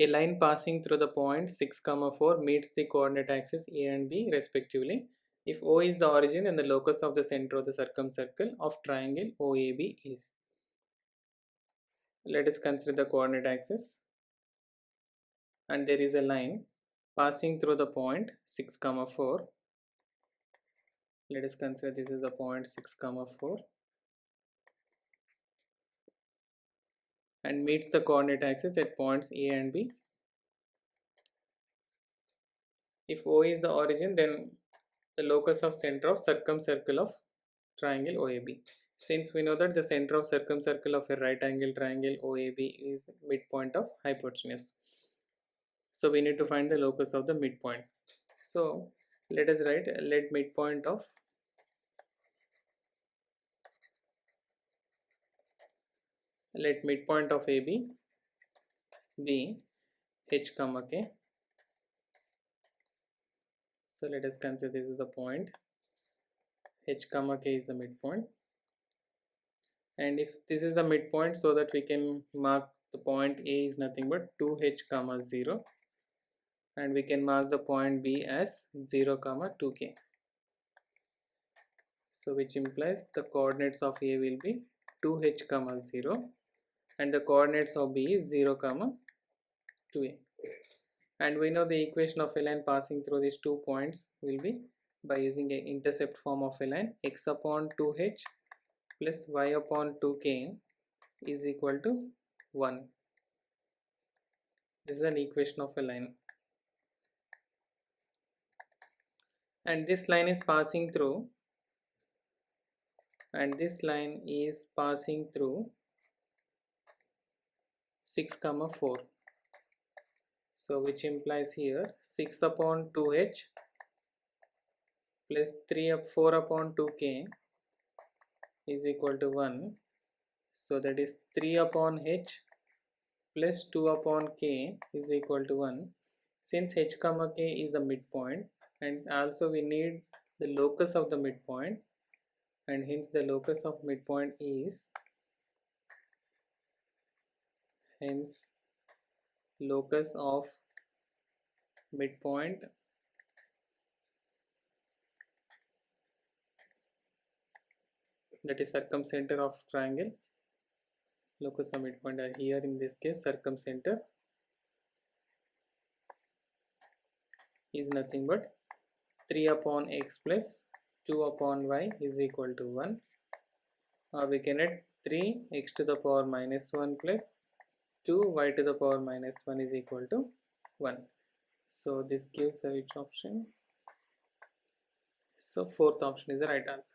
A line passing through the point 6, 4 meets the coordinate axis A and B respectively. If O is the origin, then the locus of the center of the circumcircle of triangle OAB is. Let us consider the coordinate axis, and there is a line passing through the point 6, 4. Let us consider this is a point 6, 4 and meets the coordinate axis at points A and B. If O is the origin, then the locus of center of circumcircle of triangle OAB. Since we know that the center of circumcircle of a right angle triangle OAB is midpoint of hypotenuse, so we need to find the locus of the midpoint. So let us write, let midpoint of AB be H, K. So let us consider this is the point H, K is the midpoint, and if this is the midpoint, so that we can mark the point A is nothing but 2H, 0, and we can mark the point B as 0, 2K. So which implies the coordinates of A will be 2H, 0, and the coordinates of B is 0, 2A. And we know the equation of a line passing through these 2 points will be by using an intercept form of a line, x upon 2h plus y upon 2k is equal to 1. This is an equation of a line, and this line is passing through, and this line is passing through 6, 4. So which implies here 6 upon 2h plus 4 upon 2k is equal to 1. So that is 3 upon h plus 2 upon k is equal to 1. Since h, k is the midpoint, and also we need the locus of the midpoint, and hence the locus of midpoint is, hence locus of midpoint that is circumcenter of triangle, locus of midpoint are here in this case circumcenter, is nothing but 3 upon x plus 2 upon y is equal to 1, or we can add 3 x to the power minus 1 plus 2 y to the power minus 1 is equal to 1. So this gives the which option? So fourth option is the right answer.